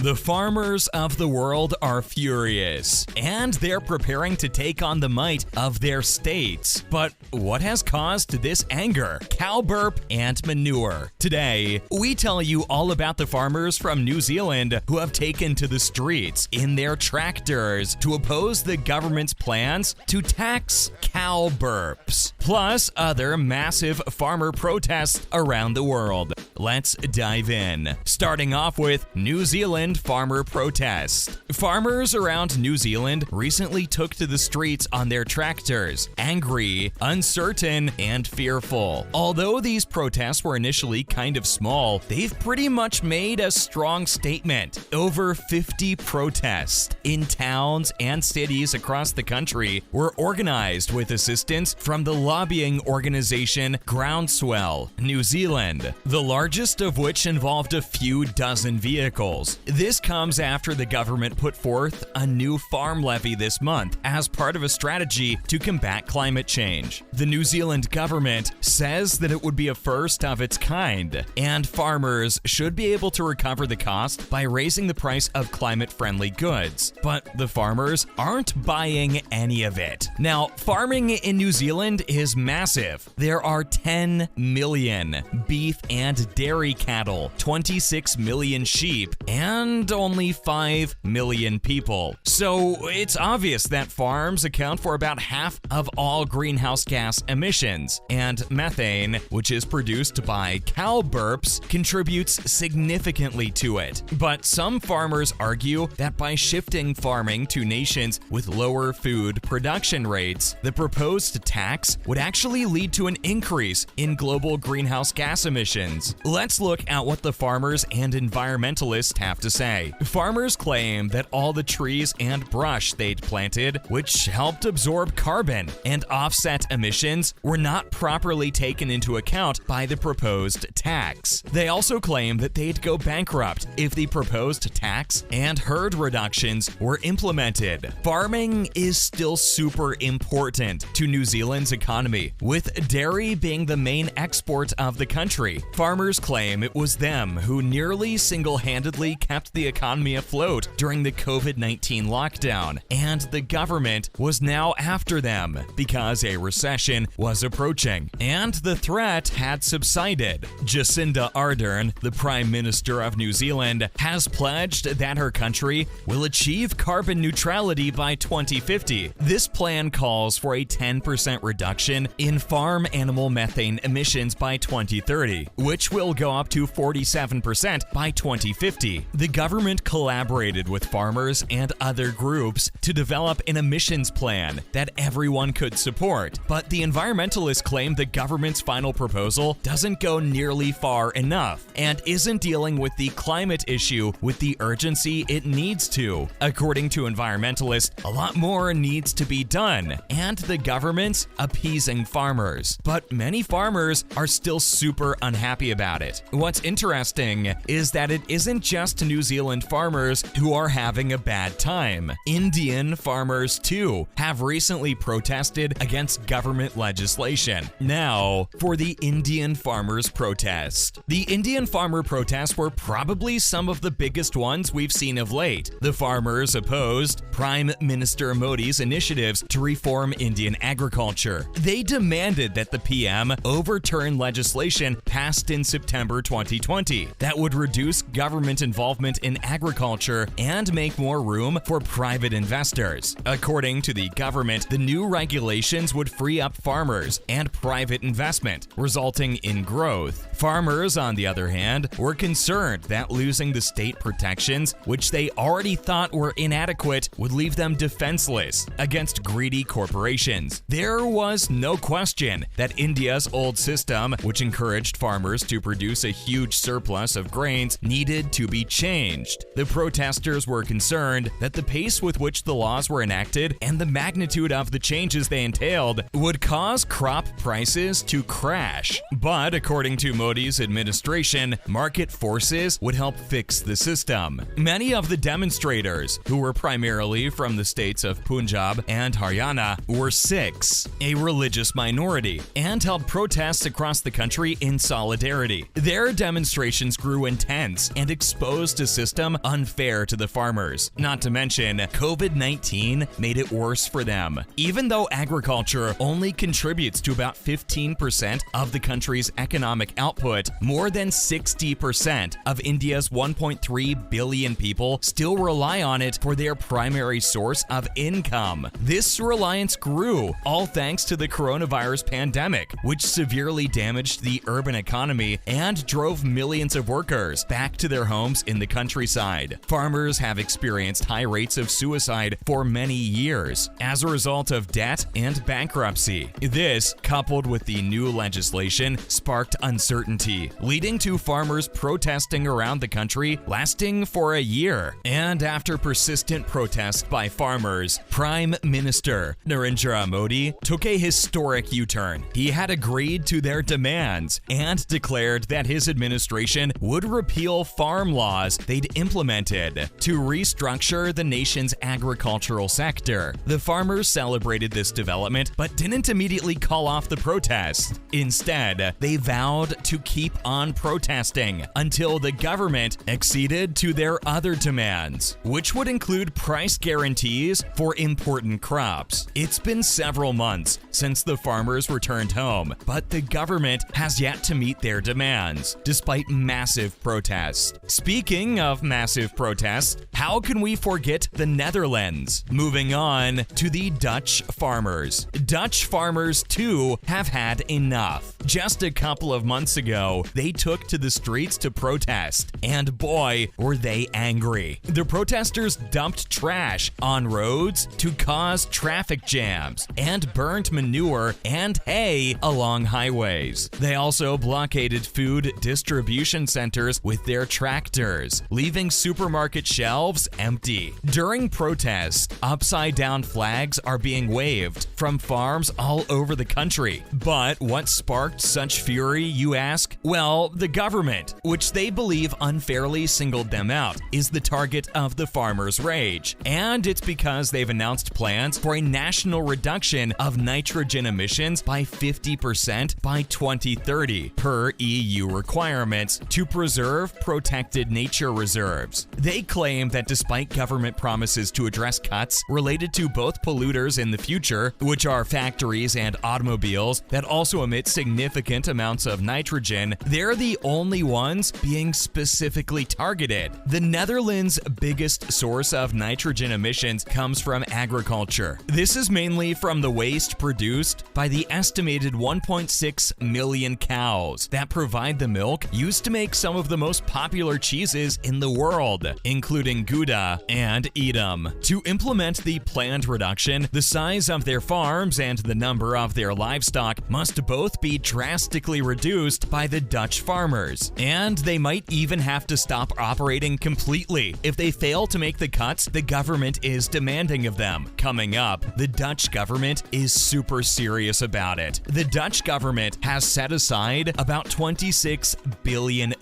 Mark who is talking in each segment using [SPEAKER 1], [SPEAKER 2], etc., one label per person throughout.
[SPEAKER 1] The farmers of the world are furious, and they're preparing to take on the might of their states. But what has caused this anger? Cow-burp and manure. Today, we tell you all about the farmers from New Zealand who have taken to the streets in their tractors to oppose the government's plans to tax cow-burps, plus other massive farmer protests around the world. Let's dive in. Starting off with New Zealand farmer protest. Farmers around New Zealand recently took to the streets on their tractors, angry, uncertain, and fearful. Although these protests were initially kind of small, they've pretty much made a strong statement. Over 50 protests in towns and cities across the country were organized with assistance from the lobbying organization Groundswell, New Zealand, the largest of which involved a few dozen vehicles. This comes after the government put forth a new farm levy this month as part of a strategy to combat climate change. The New Zealand government says that it would be a first of its kind, and farmers should be able to recover the cost by raising the price of climate-friendly goods. But the farmers aren't buying any of it. Now, farming in New Zealand is massive. There are 10 million beef and dairy cattle, 26 million sheep, and only 5 million people. So it's obvious that farms account for about half of all greenhouse gas emissions, and methane, which is produced by cow burps, contributes significantly to it. But some farmers argue that by shifting farming to nations with lower food production rates, the proposed tax would actually lead to an increase in global greenhouse gas emissions. Let's look at what the farmers and environmentalists have to say. Farmers claim that all the trees and brush they'd planted, which helped absorb carbon and offset emissions, were not properly taken into account by the proposed tax. They also claim that they'd go bankrupt if the proposed tax and herd reductions were implemented. Farming is still super important to New Zealand's economy, with dairy being the main export of the country. Farmers claim it was them who nearly single-handedly kept the economy afloat during the COVID-19 lockdown, and the government was now after them because a recession was approaching, and the threat had subsided. Jacinda Ardern, the Prime Minister of New Zealand, has pledged that her country will achieve carbon neutrality by 2050. This plan calls for a 10% reduction in farm animal methane emissions by 2030, which will go up to 47% by 2050. The government collaborated with farmers and other groups to develop an emissions plan that everyone could support, but the environmentalists claim the government's final proposal doesn't go nearly far enough and isn't dealing with the climate issue with the urgency it needs to. According to environmentalists, a lot more needs to be done, and the government's appeasing farmers. But many farmers are still super unhappy about it. What's interesting is that it isn't just New Zealand farmers who are having a bad time. Indian farmers, too, have recently protested against government legislation. Now, for the Indian farmers' protest. The Indian farmer protests were probably some of the biggest ones we've seen of late. The farmers opposed Prime Minister Modi's initiatives to reform Indian agriculture. They demanded that the PM overturn legislation passed in September 2020 that would reduce government involvement in agriculture and make more room for private investors. According to the government, the new regulations would free up farmers and private investment, resulting in growth. Farmers, on the other hand, were concerned that losing the state protections, which they already thought were inadequate, would leave them defenseless against greedy corporations. There was no question that India's old system, which encouraged farmers to produce a huge surplus of grains, needed to be changed. The protesters were concerned that the pace with which the laws were enacted and the magnitude of the changes they entailed would cause crop prices to crash. But according to Modi's administration, market forces would help fix the system. Many of the demonstrators, who were primarily from the states of Punjab and Haryana, were Sikhs, a religious minority, and held protests across the country in solidarity. Their demonstrations grew intense and exposed a system unfair to the farmers. Not to mention, COVID-19 made it worse for them. Even though agriculture only contributes to about 15% of the country's economic output, more than 60% of India's 1.3 billion people still rely on it for their primary source of income. This reliance grew, all thanks to the coronavirus pandemic, which severely damaged the urban economy and drove millions of workers back to their homes in the countryside. Farmers have experienced high rates of suicide for many years as a result of debt and bankruptcy. This, coupled with the new legislation, sparked uncertainty, leading to farmers protesting around the country, lasting for a year. And after persistent protests by farmers, Prime Minister Narendra Modi took a historic U-turn. He had agreed to their demands and declared that his administration would repeal farm laws they'd implemented to restructure the nation's agricultural sector. The farmers celebrated this development but didn't immediately call off the protest. Instead, they vowed to keep on protesting until the government acceded to their other demands, which would include price guarantees for important crops. It's been several months since the farmers returned home, but the government has yet to meet their demands, despite massive protests. Speaking of massive protests, how can we forget the Netherlands? Moving on to the Dutch farmers. Dutch farmers, too, have had enough. Just a couple of months ago, they took to the streets to protest, and boy, were they angry. The protesters dumped trash on roads to cause traffic jams and burnt manure and hay along highways. They also blockaded food distribution centers with their tractors, leaving supermarket shelves empty. During protests, upside-down flags are being waved from farms all over the country. But what sparked such fury, you ask? Well, the government, which they believe unfairly singled them out, is the target of the farmers' rage. And it's because they've announced plans for a national reduction of nitrogen emissions by 50% by 2030, per EU requirements, to preserve protected nature reserves. They claim that despite government promises to address cuts related to both polluters in the future, which are factories and automobiles that also emit significant amounts of nitrogen, they're the only ones being specifically targeted. The Netherlands' biggest source of nitrogen emissions comes from agriculture. This is mainly from the waste produced by the estimated 1.6 million cows that provide the milk used to make some of the most popular cheeses in the world, including Gouda and Edam. To implement the planned reduction, the size of their farms and the number of their livestock must both be drastically reduced by the Dutch farmers, and they might even have to stop operating completely if they fail to make the cuts the government is demanding of them. Coming up, the Dutch government is super serious about it. The Dutch government has set aside about $26 billion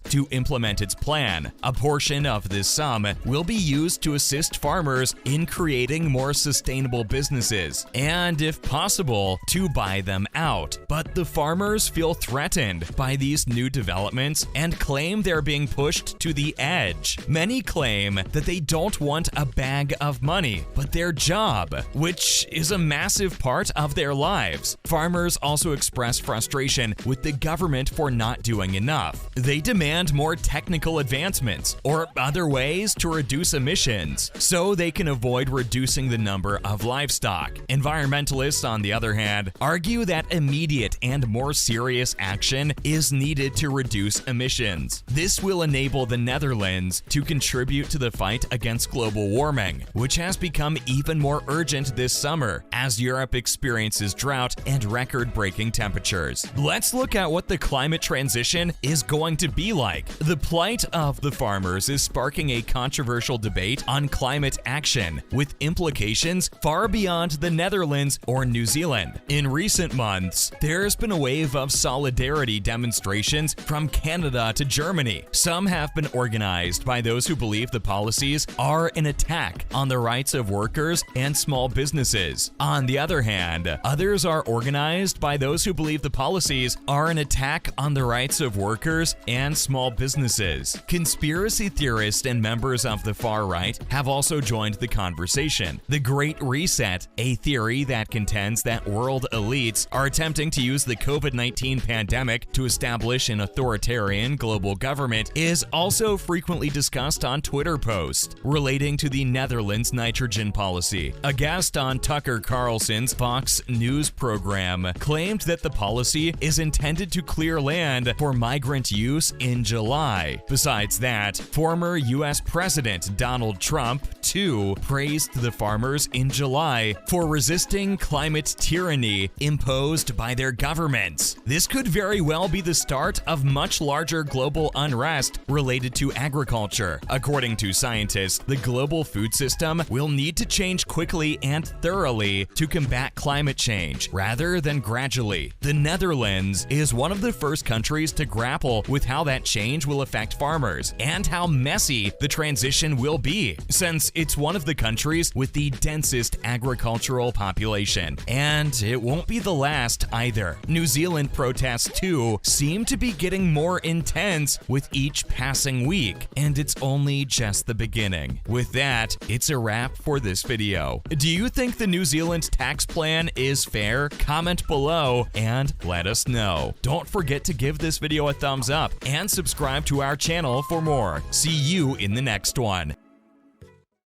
[SPEAKER 1] to implement its plan. A portion of this sum will be used to assist farmers in creating more sustainable businesses, and if possible, to buy them out. But the farmers feel threatened by these new developments and claim they're being pushed to the edge. Many claim that they don't want a bag of money, but their job, which is a massive part of their lives. Farmers also express frustration with the government for not doing enough. They demand more technical advancements or other ways to reduce emissions so they can avoid reducing the number of livestock. Environmentalists, on the other hand, argue that immediate and more serious action is needed to reduce emissions. This will enable the Netherlands to contribute to the fight against global warming, which has become even more urgent this summer as Europe experiences drought and record-breaking temperatures. Let's look at what the climate transition is going to be like. The plight of the farmers is sparking a controversial debate on climate action, with implications far beyond the Netherlands or New Zealand. In recent months, there's been a wave of solidarity solidarity demonstrations from Canada to Germany. Some have been organized by those who believe the policies are an attack on the rights of workers and small businesses. On the other hand, others are organized by those who believe the policies are an attack on the rights of workers and small businesses. Conspiracy theorists and members of the far right have also joined the conversation. The Great Reset, a theory that contends that world elites are attempting to use the COVID-19 pandemic to establish an authoritarian global government, is also frequently discussed on Twitter posts relating to the Netherlands nitrogen policy. A guest on Tucker Carlson's Fox News program claimed that the policy is intended to clear land for migrant use in July. Besides that, former U.S. President Donald Trump, too, praised the farmers in July for resisting climate tyranny imposed by their governments. This could very well be the start of much larger global unrest related to agriculture. According to scientists, the global food system will need to change quickly and thoroughly to combat climate change, rather than gradually. The Netherlands is one of the first countries to grapple with how that change will affect farmers and how messy the transition will be, since it's one of the countries with the densest agricultural population. And it won't be the last either. New Zealand protests too seem to be getting more intense with each passing week, and it's only just the beginning. With that, it's a wrap for this video. Do you think the New Zealand tax plan is fair? Comment below and let us know. Don't forget to give this video a thumbs up and subscribe to our channel for more. See you in the next one.